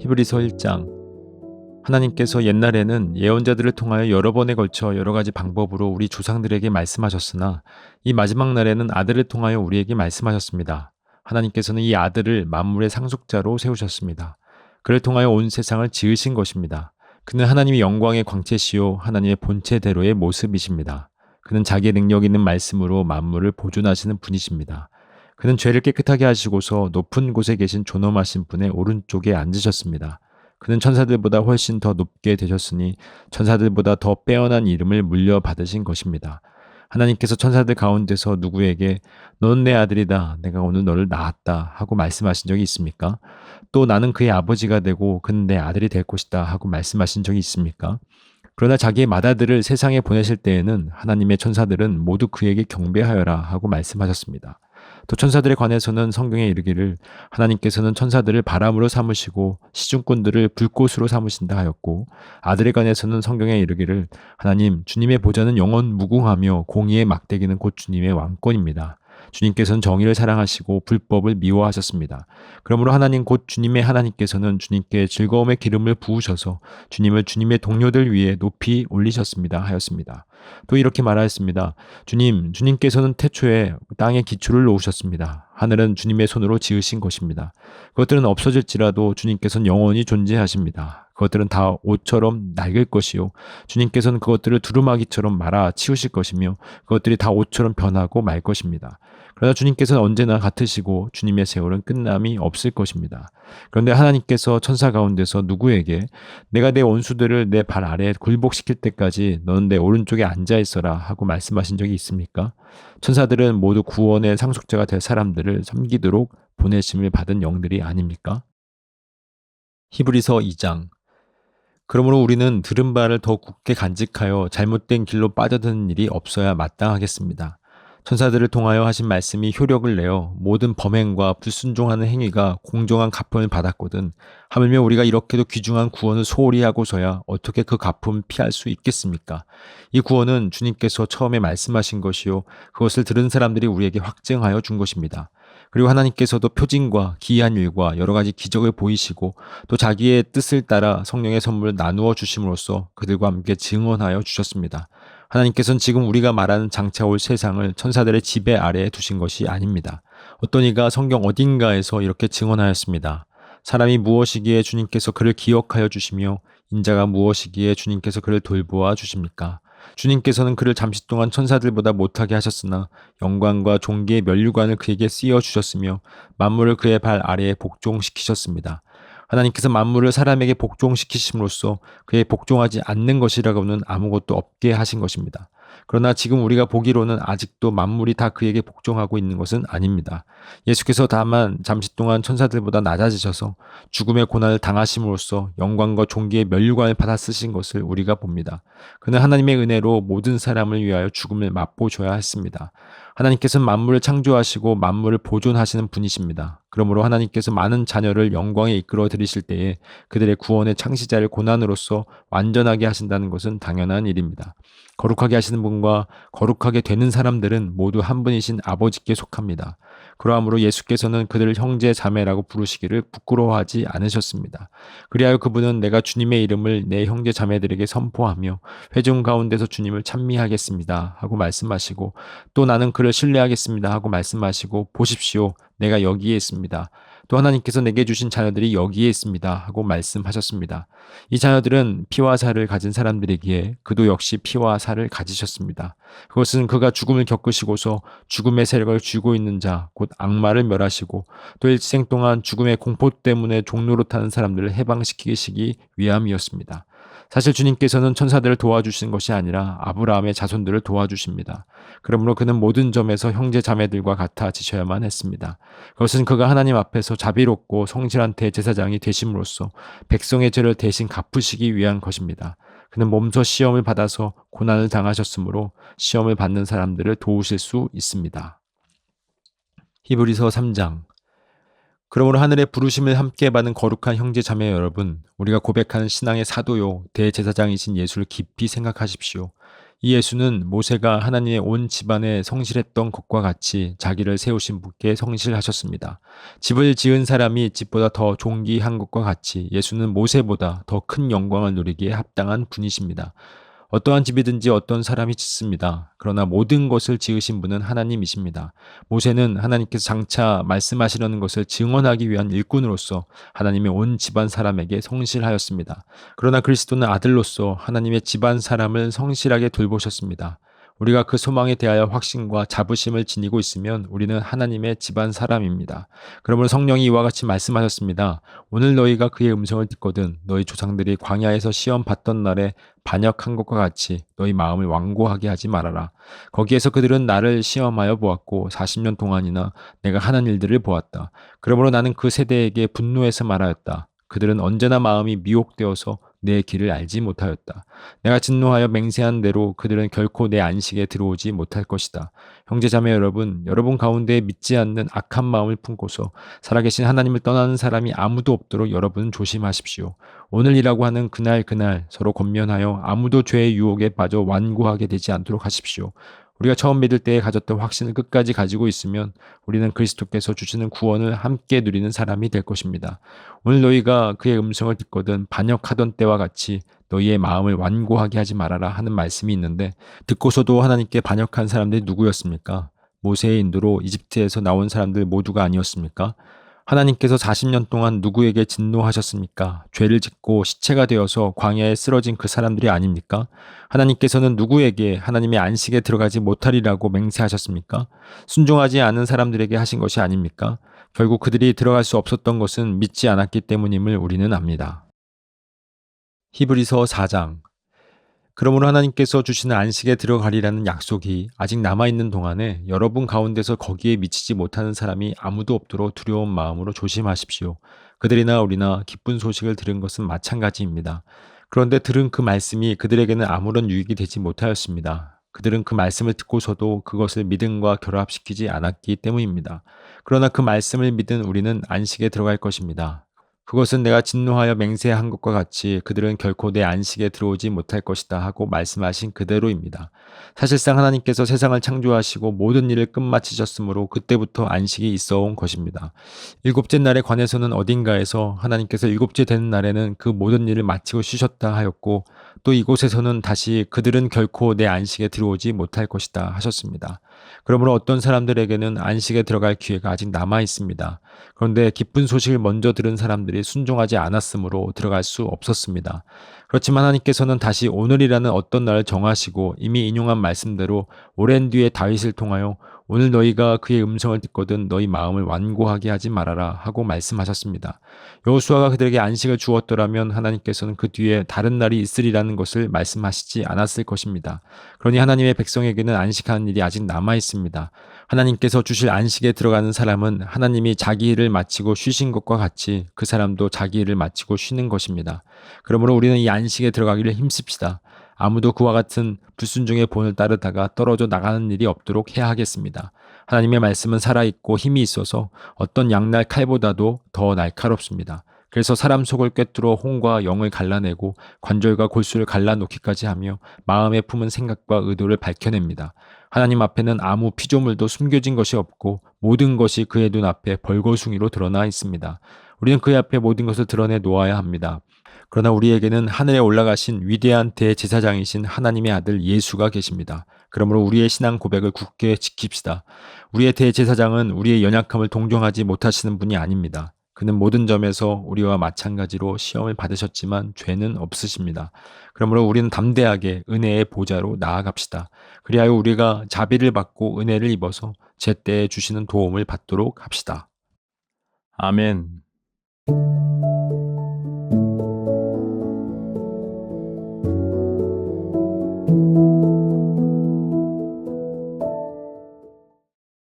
히브리서 1장. 하나님께서 옛날에는 예언자들을 통하여 여러 번에 걸쳐 여러 가지 방법으로 우리 조상들에게 말씀하셨으나 이 마지막 날에는 아들을 통하여 우리에게 말씀하셨습니다. 하나님께서는 이 아들을 만물의 상속자로 세우셨습니다. 그를 통하여 온 세상을 지으신 것입니다. 그는 하나님의 영광의 광채시요 하나님의 본체대로의 모습이십니다. 그는 자기의 능력 있는 말씀으로 만물을 보존하시는 분이십니다. 그는 죄를 깨끗하게 하시고서 높은 곳에 계신 존엄하신 분의 오른쪽에 앉으셨습니다. 그는 천사들보다 훨씬 더 높게 되셨으니 천사들보다 더 빼어난 이름을 물려받으신 것입니다. 하나님께서 천사들 가운데서 누구에게 너는 내 아들이다, 내가 오늘 너를 낳았다 하고 말씀하신 적이 있습니까? 또 나는 그의 아버지가 되고 그는 내 아들이 될 것이다 하고 말씀하신 적이 있습니까? 그러나 자기의 맏아들을 세상에 보내실 때에는 하나님의 천사들은 모두 그에게 경배하여라 하고 말씀하셨습니다. 또 천사들에 관해서는 성경에 이르기를 하나님께서는 천사들을 바람으로 삼으시고 시중꾼들을 불꽃으로 삼으신다 하였고, 아들에 관해서는 성경에 이르기를 하나님 주님의 보좌는 영원 무궁하며 공의의 막대기는 곧 주님의 왕권입니다. 주님께서는 정의를 사랑하시고 불법을 미워하셨습니다. 그러므로 하나님 곧 주님의 하나님께서는 주님께 즐거움의 기름을 부으셔서 주님을 주님의 동료들 위에 높이 올리셨습니다 하였습니다. 또 이렇게 말하였습니다. 주님께서는 태초에 땅에 기초를 놓으셨습니다. 하늘은 주님의 손으로 지으신 것입니다. 그것들은 없어질지라도 주님께서는 영원히 존재하십니다. 그것들은 다 옷처럼 낡을 것이요 주님께서는 그것들을 두루마기처럼 말아 치우실 것이며 그것들이 다 옷처럼 변하고 말 것입니다. 그러나 주님께서는 언제나 같으시고 주님의 세월은 끝남이 없을 것입니다. 그런데 하나님께서 천사 가운데서 누구에게 내가 내 원수들을 내 발 아래에 굴복시킬 때까지 너는 내 오른쪽에 앉아 있어라 하고 말씀하신 적이 있습니까? 천사들은 모두 구원의 상속자가 될 사람들을 섬기도록 보내심을 받은 영들이 아닙니까? 히브리서 2장. 그러므로 우리는 들은 바를 더 굳게 간직하여 잘못된 길로 빠져드는 일이 없어야 마땅하겠습니다. 천사들을 통하여 하신 말씀이 효력을 내어 모든 범행과 불순종하는 행위가 공정한 갚음을 받았거든 하물며 우리가 이렇게도 귀중한 구원을 소홀히 하고서야 어떻게 그 갚음을 피할 수 있겠습니까? 이 구원은 주님께서 처음에 말씀하신 것이요 그것을 들은 사람들이 우리에게 확증하여 준 것입니다. 그리고 하나님께서도 표징과 기이한 일과 여러 가지 기적을 보이시고 또 자기의 뜻을 따라 성령의 선물을 나누어 주심으로써 그들과 함께 증언하여 주셨습니다. 하나님께서는 지금 우리가 말하는 장차 올 세상을 천사들의 지배 아래에 두신 것이 아닙니다. 어떤 이가 성경 어딘가에서 이렇게 증언하였습니다. 사람이 무엇이기에 주님께서 그를 기억하여 주시며 인자가 무엇이기에 주님께서 그를 돌보아 주십니까? 주님께서는 그를 잠시 동안 천사들보다 못하게 하셨으나 영광과 존귀의 면류관을 그에게 씌워 주셨으며 만물을 그의 발 아래에 복종시키셨습니다. 하나님께서 만물을 사람에게 복종시키심으로써 그에 복종하지 않는 것이라고는 아무것도 없게 하신 것입니다. 그러나 지금 우리가 보기로는 아직도 만물이 다 그에게 복종하고 있는 것은 아닙니다. 예수께서 다만 잠시 동안 천사들보다 낮아지셔서 죽음의 고난을 당하심으로써 영광과 존귀의 면류관을 받아 쓰신 것을 우리가 봅니다. 그는 하나님의 은혜로 모든 사람을 위하여 죽음을 맛보셔야 했습니다. 하나님께서는 만물을 창조하시고 만물을 보존하시는 분이십니다. 그러므로 하나님께서 많은 자녀를 영광에 이끌어 들이실 때에 그들의 구원의 창시자를 고난으로써 완전하게 하신다는 것은 당연한 일입니다. 거룩하게 하시는 분과 거룩하게 되는 사람들은 모두 한 분이신 아버지께 속합니다. 그러므로 예수께서는 그들을 형제 자매라고 부르시기를 부끄러워하지 않으셨습니다. 그리하여 그분은 내가 주님의 이름을 내 형제 자매들에게 선포하며 회중 가운데서 주님을 찬미하겠습니다 하고 말씀하시고 또 나는 그를 신뢰하겠습니다 하고 말씀하시고 보십시오 내가 여기에 있습니다. 또 하나님께서 내게 주신 자녀들이 여기에 있습니다 하고 말씀하셨습니다. 이 자녀들은 피와 살을 가진 사람들이기에 그도 역시 피와 살을 가지셨습니다. 그것은 그가 죽음을 겪으시고서 죽음의 세력을 쥐고 있는 자, 곧 악마를 멸하시고 또 일생 동안 죽음의 공포 때문에 종로로 타는 사람들을 해방시키시기 위함이었습니다. 사실 주님께서는 천사들을 도와주신 것이 아니라 아브라함의 자손들을 도와주십니다. 그러므로 그는 모든 점에서 형제 자매들과 같아지셔야만 했습니다. 그것은 그가 하나님 앞에서 자비롭고 성실한 대제사장이 되심으로써 백성의 죄를 대신 갚으시기 위한 것입니다. 그는 몸소 시험을 받아서 고난을 당하셨으므로 시험을 받는 사람들을 도우실 수 있습니다. 히브리서 3장. 그러므로 하늘의 부르심을 함께 받은 거룩한 형제 자매 여러분, 우리가 고백하는 신앙의 사도요 대제사장이신 예수를 깊이 생각하십시오. 이 예수는 모세가 하나님의 온 집안에 성실했던 것과 같이 자기를 세우신 분께 성실하셨습니다. 집을 지은 사람이 집보다 더 존귀한 것과 같이 예수는 모세보다 더 큰 영광을 누리기에 합당한 분이십니다. 어떠한 집이든지 어떤 사람이 짓습니다. 그러나 모든 것을 지으신 분은 하나님이십니다. 모세는 하나님께서 장차 말씀하시려는 것을 증언하기 위한 일꾼으로서 하나님의 온 집안 사람에게 성실하였습니다. 그러나 그리스도는 아들로서 하나님의 집안 사람을 성실하게 돌보셨습니다. 우리가 그 소망에 대하여 확신과 자부심을 지니고 있으면 우리는 하나님의 집안 사람입니다. 그러므로 성령이 이와 같이 말씀하셨습니다. 오늘 너희가 그의 음성을 듣거든 너희 조상들이 광야에서 시험 받던 날에 반역한 것과 같이 너희 마음을 완고하게 하지 말아라. 거기에서 그들은 나를 시험하여 보았고 40년 동안이나 내가 하는 일들을 보았다. 그러므로 나는 그 세대에게 분노해서 말하였다. 그들은 언제나 마음이 미혹되어서 내 길을 알지 못하였다. 내가 진노하여 맹세한 대로 그들은 결코 내 안식에 들어오지 못할 것이다. 형제자매 여러분, 여러분 가운데 믿지 않는 악한 마음을 품고서 살아계신 하나님을 떠나는 사람이 아무도 없도록 여러분 조심하십시오. 오늘이라고 하는 그날 서로 권면하여 아무도 죄의 유혹에 빠져 완고하게 되지 않도록 하십시오. 우리가 처음 믿을 때에 가졌던 확신을 끝까지 가지고 있으면 우리는 그리스도께서 주시는 구원을 함께 누리는 사람이 될 것입니다. 오늘 너희가 그의 음성을 듣거든 반역하던 때와 같이 너희의 마음을 완고하게 하지 말아라 하는 말씀이 있는데 듣고서도 하나님께 반역한 사람들이 누구였습니까? 모세의 인도로 이집트에서 나온 사람들 모두가 아니었습니까? 하나님께서 40년 동안 누구에게 진노하셨습니까? 죄를 짓고 시체가 되어서 광야에 쓰러진 그 사람들이 아닙니까? 하나님께서는 누구에게 하나님의 안식에 들어가지 못하리라고 맹세하셨습니까? 순종하지 않은 사람들에게 하신 것이 아닙니까? 결국 그들이 들어갈 수 없었던 것은 믿지 않았기 때문임을 우리는 압니다. 히브리서 4장. 그러므로 하나님께서 주시는 안식에 들어가리라는 약속이 아직 남아있는 동안에 여러분 가운데서 거기에 미치지 못하는 사람이 아무도 없도록 두려운 마음으로 조심하십시오. 그들이나 우리나 기쁜 소식을 들은 것은 마찬가지입니다. 그런데 들은 그 말씀이 그들에게는 아무런 유익이 되지 못하였습니다. 그들은 그 말씀을 듣고서도 그것을 믿음과 결합시키지 않았기 때문입니다. 그러나 그 말씀을 믿은 우리는 안식에 들어갈 것입니다. 그것은 내가 진노하여 맹세한 것과 같이 그들은 결코 내 안식에 들어오지 못할 것이다 하고 말씀하신 그대로입니다. 사실상 하나님께서 세상을 창조하시고 모든 일을 끝마치셨으므로 그때부터 안식이 있어 온 것입니다. 일곱째 날에 관해서는 어딘가에서 하나님께서 일곱째 되는 날에는 그 모든 일을 마치고 쉬셨다 하였고 또 이곳에서는 다시 그들은 결코 내 안식에 들어오지 못할 것이다 하셨습니다. 그러므로 어떤 사람들에게는 안식에 들어갈 기회가 아직 남아 있습니다. 그런데 기쁜 소식을 먼저 들은 사람들이 순종하지 않았으므로 들어갈 수 없었습니다. 그렇지만 하나님께서는 다시 오늘이라는 어떤 날을 정하시고 이미 인용한 말씀대로 오랜 뒤에 다윗을 통하여 오늘 너희가 그의 음성을 듣거든 너희 마음을 완고하게 하지 말아라 하고 말씀하셨습니다. 여호수아가 그들에게 안식을 주었더라면 하나님께서는 그 뒤에 다른 날이 있으리라는 것을 말씀하시지 않았을 것입니다. 그러니 하나님의 백성에게는 안식하는 일이 아직 남아 있습니다. 하나님께서 주실 안식에 들어가는 사람은 하나님이 자기 일을 마치고 쉬신 것과 같이 그 사람도 자기 일을 마치고 쉬는 것입니다. 그러므로 우리는 이 안식에 들어가기를 힘씁시다. 아무도 그와 같은 불순종의 본을 따르다가 떨어져 나가는 일이 없도록 해야 하겠습니다. 하나님의 말씀은 살아있고 힘이 있어서 어떤 양날 칼보다도 더 날카롭습니다. 그래서 사람 속을 꿰뚫어 혼과 영을 갈라내고 관절과 골수를 갈라놓기까지 하며 마음에 품은 생각과 의도를 밝혀냅니다. 하나님 앞에는 아무 피조물도 숨겨진 것이 없고 모든 것이 그의 눈앞에 벌거숭이로 드러나 있습니다. 우리는 그의 앞에 모든 것을 드러내 놓아야 합니다. 그러나 우리에게는 하늘에 올라가신 위대한 대제사장이신 하나님의 아들 예수가 계십니다. 그러므로 우리의 신앙 고백을 굳게 지킵시다. 우리의 대제사장은 우리의 연약함을 동정하지 못하시는 분이 아닙니다. 그는 모든 점에서 우리와 마찬가지로 시험을 받으셨지만 죄는 없으십니다. 그러므로 우리는 담대하게 은혜의 보좌로 나아갑시다. 그리하여 우리가 자비를 받고 은혜를 입어서 제때에 주시는 도움을 받도록 합시다. 아멘.